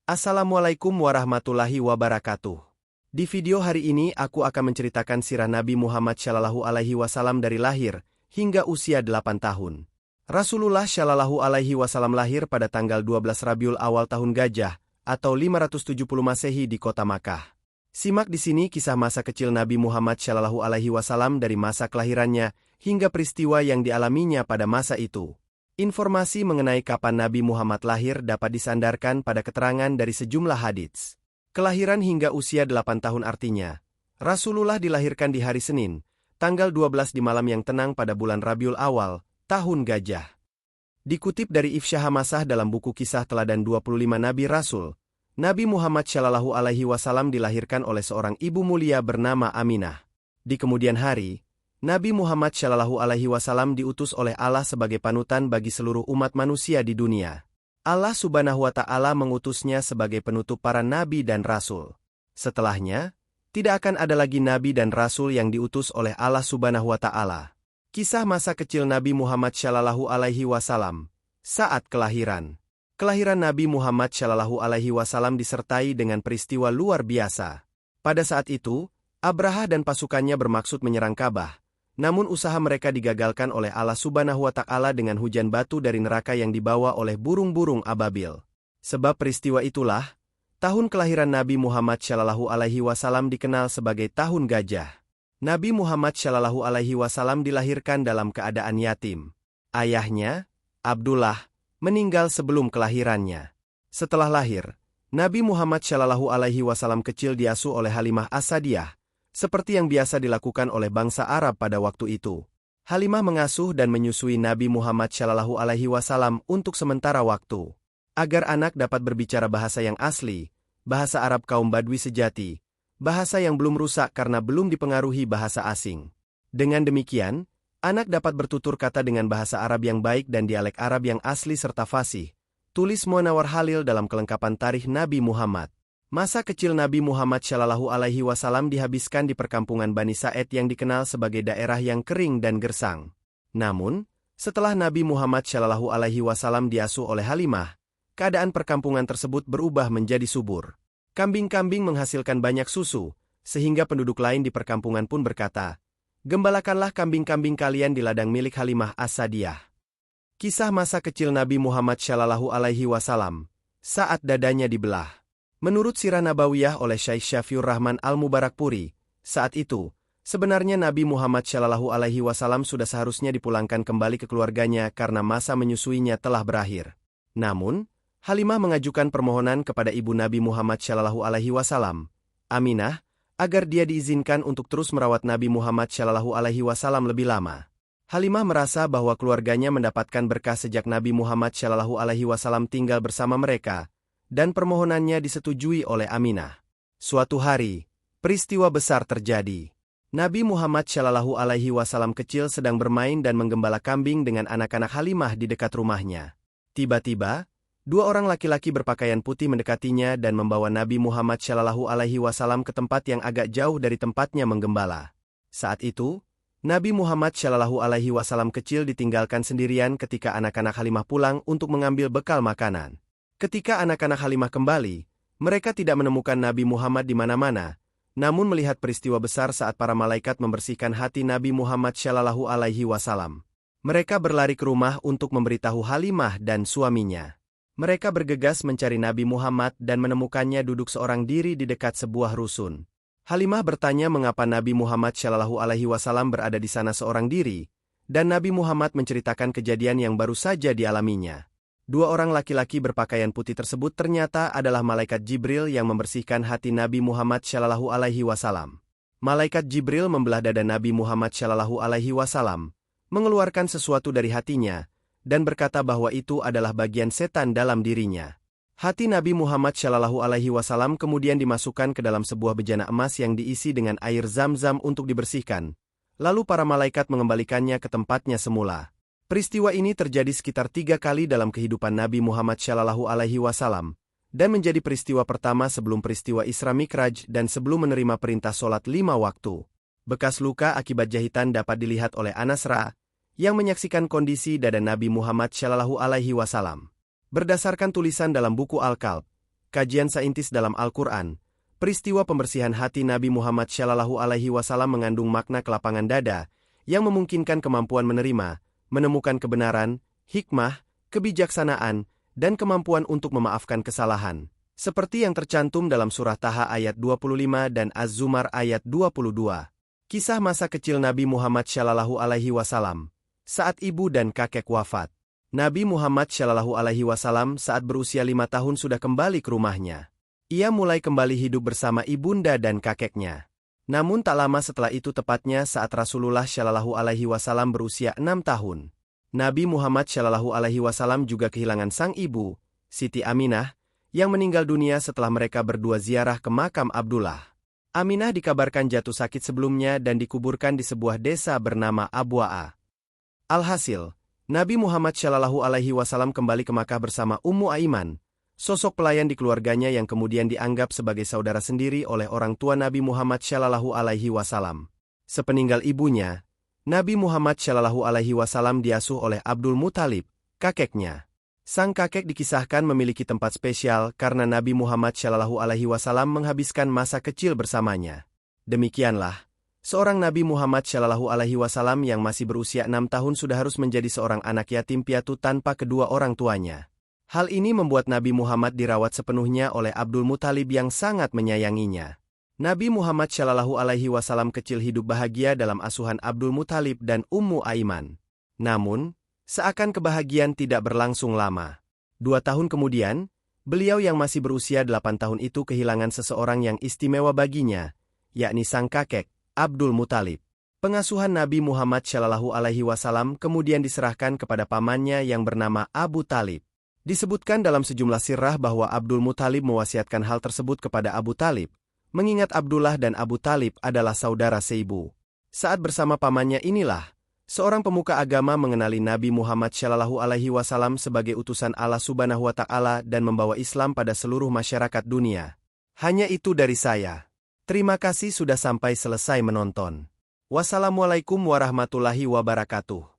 Assalamualaikum warahmatullahi wabarakatuh. Di video hari ini aku akan menceritakan sirah Nabi Muhammad SAW dari lahir hingga usia 8 tahun. Rasulullah SAW lahir pada tanggal 12 Rabiul Awal tahun Gajah atau 570 Masehi di kota Makkah. Simak di sini kisah masa kecil Nabi Muhammad SAW dari masa kelahirannya hingga peristiwa yang dialaminya pada masa itu. Informasi mengenai kapan Nabi Muhammad lahir dapat disandarkan pada keterangan dari sejumlah hadits. Kelahiran hingga usia 8 tahun artinya, Rasulullah dilahirkan di hari Senin, tanggal 12 di malam yang tenang pada bulan Rabiul Awal, tahun Gajah. Dikutip dari Ifsyah Hamasah dalam buku kisah teladan 25 Nabi Rasul, Nabi Muhammad SAW dilahirkan oleh seorang ibu mulia bernama Aminah. Di kemudian hari, Nabi Muhammad SAW diutus oleh Allah sebagai panutan bagi seluruh umat manusia di dunia. Allah Subhanahu wa Ta'ala mengutusnya sebagai penutup para nabi dan rasul. Setelahnya, tidak akan ada lagi nabi dan rasul yang diutus oleh Allah Subhanahu wa Ta'ala. Kisah masa kecil Nabi Muhammad SAW saat kelahiran. Kelahiran Nabi Muhammad SAW disertai dengan peristiwa luar biasa. Pada saat itu, Abraha dan pasukannya bermaksud menyerang Ka'bah. Namun usaha mereka digagalkan oleh Allah Subhanahu wa Ta'ala dengan hujan batu dari neraka yang dibawa oleh burung-burung ababil. Sebab peristiwa itulah, tahun kelahiran Nabi Muhammad SAW dikenal sebagai tahun Gajah. Nabi Muhammad SAW dilahirkan dalam keadaan yatim. Ayahnya, Abdullah, meninggal sebelum kelahirannya. Setelah lahir, Nabi Muhammad SAW kecil diasuh oleh Halimah As-Sa'diyah, seperti yang biasa dilakukan oleh bangsa Arab pada waktu itu. Halimah mengasuh dan menyusui Nabi Muhammad SAW untuk sementara waktu, agar anak dapat berbicara bahasa yang asli, bahasa Arab kaum Badui sejati, bahasa yang belum rusak karena belum dipengaruhi bahasa asing. Dengan demikian, anak dapat bertutur kata dengan bahasa Arab yang baik dan dialek Arab yang asli serta fasih. Tulis Munawar Halil dalam kelengkapan tarikh Nabi Muhammad. Masa kecil Nabi Muhammad SAW dihabiskan di perkampungan Bani Sa'id yang dikenal sebagai daerah yang kering dan gersang. Namun, setelah Nabi Muhammad SAW diasuh oleh Halimah, keadaan perkampungan tersebut berubah menjadi subur. Kambing-kambing menghasilkan banyak susu, sehingga penduduk lain di perkampungan pun berkata, "Gembalakanlah kambing-kambing kalian di ladang milik Halimah As-Sa'diyah." Kisah masa kecil Nabi Muhammad SAW saat dadanya dibelah. Menurut Sirah Nabawiyah oleh Syekh Syafiur Rahman Al-Mubarakpuri, saat itu, sebenarnya Nabi Muhammad SAW sudah seharusnya dipulangkan kembali ke keluarganya karena masa menyusuinya telah berakhir. Namun, Halimah mengajukan permohonan kepada ibu Nabi Muhammad SAW, Aminah, agar dia diizinkan untuk terus merawat Nabi Muhammad SAW lebih lama. Halimah merasa bahwa keluarganya mendapatkan berkah sejak Nabi Muhammad SAW tinggal bersama mereka, dan permohonannya disetujui oleh Aminah. Suatu hari, peristiwa besar terjadi. Nabi Muhammad SAW kecil sedang bermain dan menggembala kambing dengan anak-anak Halimah di dekat rumahnya. Tiba-tiba, dua orang laki-laki berpakaian putih mendekatinya dan membawa Nabi Muhammad SAW ke tempat yang agak jauh dari tempatnya menggembala. Saat itu, Nabi Muhammad SAW kecil ditinggalkan sendirian ketika anak-anak Halimah pulang untuk mengambil bekal makanan. Ketika anak-anak Halimah kembali, mereka tidak menemukan Nabi Muhammad di mana-mana, namun melihat peristiwa besar saat para malaikat membersihkan hati Nabi Muhammad SAW. Mereka berlari ke rumah untuk memberitahu Halimah dan suaminya. Mereka bergegas mencari Nabi Muhammad dan menemukannya duduk seorang diri di dekat sebuah rusun. Halimah bertanya mengapa Nabi Muhammad SAW berada di sana seorang diri, dan Nabi Muhammad menceritakan kejadian yang baru saja dialaminya. Dua orang laki-laki berpakaian putih tersebut ternyata adalah malaikat Jibril yang membersihkan hati Nabi Muhammad SAW. Malaikat Jibril membelah dada Nabi Muhammad SAW, mengeluarkan sesuatu dari hatinya, dan berkata bahwa itu adalah bagian setan dalam dirinya. Hati Nabi Muhammad SAW kemudian dimasukkan ke dalam sebuah bejana emas yang diisi dengan air zam-zam untuk dibersihkan. Lalu para malaikat mengembalikannya ke tempatnya semula. Peristiwa ini terjadi sekitar 3 kali dalam kehidupan Nabi Muhammad SAW, dan menjadi peristiwa pertama sebelum peristiwa Isra Mikraj dan sebelum menerima perintah sholat 5 waktu. Bekas luka akibat jahitan dapat dilihat oleh Anas Ra, yang menyaksikan kondisi dada Nabi Muhammad SAW. Berdasarkan tulisan dalam buku Al-Kalb, Kajian saintis dalam Al-Quran. Peristiwa pembersihan hati Nabi Muhammad Shallallahu Alaihi Wasallam mengandung makna kelapangan dada, yang memungkinkan kemampuan menerima, menemukan kebenaran, hikmah, kebijaksanaan, dan kemampuan untuk memaafkan kesalahan. Seperti yang tercantum dalam surah Taha ayat 25 dan Az-Zumar ayat 22. Kisah masa kecil Nabi Muhammad Shallallahu Alaihi Wasallam. Saat ibu dan kakek wafat. Nabi Muhammad Shallallahu Alaihi Wasallam saat berusia 5 tahun sudah kembali ke rumahnya. Ia mulai kembali hidup bersama ibunda dan kakeknya. Namun tak lama setelah itu, tepatnya saat Rasulullah Shallallahu Alaihi Wasallam berusia 6 tahun. Nabi Muhammad Shallallahu Alaihi Wasallam juga kehilangan sang ibu, Siti Aminah, yang meninggal dunia setelah mereka berdua ziarah ke makam Abdullah. Aminah dikabarkan jatuh sakit sebelumnya dan dikuburkan di sebuah desa bernama Abwa'a. Alhasil, Nabi Muhammad Shallallahu Alaihi Wasallam kembali ke Makkah bersama Ummu Aiman, sosok pelayan di keluarganya yang kemudian dianggap sebagai saudara sendiri oleh orang tua Nabi Muhammad Shallallahu Alaihi Wasallam. Sepeninggal ibunya, Nabi Muhammad Shallallahu Alaihi Wasallam diasuh oleh Abdul Muthalib, kakeknya. Sang kakek dikisahkan memiliki tempat spesial karena Nabi Muhammad Shallallahu Alaihi Wasallam menghabiskan masa kecil bersamanya. Demikianlah, seorang Nabi Muhammad Shallallahu Alaihi Wasallam yang masih berusia 6 tahun sudah harus menjadi seorang anak yatim piatu tanpa kedua orang tuanya. Hal ini membuat Nabi Muhammad dirawat sepenuhnya oleh Abdul Muthalib yang sangat menyayanginya. Nabi Muhammad Shallallahu Alaihi Wasallam kecil hidup bahagia dalam asuhan Abdul Muthalib dan Ummu Aiman. Namun, seakan kebahagiaan tidak berlangsung lama. 2 tahun kemudian, beliau yang masih berusia 8 tahun itu kehilangan seseorang yang istimewa baginya, yakni sang kakek, Abdul Muthalib. Pengasuhan Nabi Muhammad Shallallahu Alaihi Wasallam kemudian diserahkan kepada pamannya yang bernama Abu Talib. Disebutkan dalam sejumlah sirah bahwa Abdul Muthalib mewasiatkan hal tersebut kepada Abu Talib, mengingat Abdullah dan Abu Talib adalah saudara seibu. Saat bersama pamannya inilah, seorang pemuka agama mengenali Nabi Muhammad Shallallahu Alaihi Wasallam sebagai utusan Allah Subhanahu wa Ta'ala dan membawa Islam pada seluruh masyarakat dunia. Hanya itu dari saya. Terima kasih sudah sampai selesai menonton. Wassalamualaikum warahmatullahi wabarakatuh.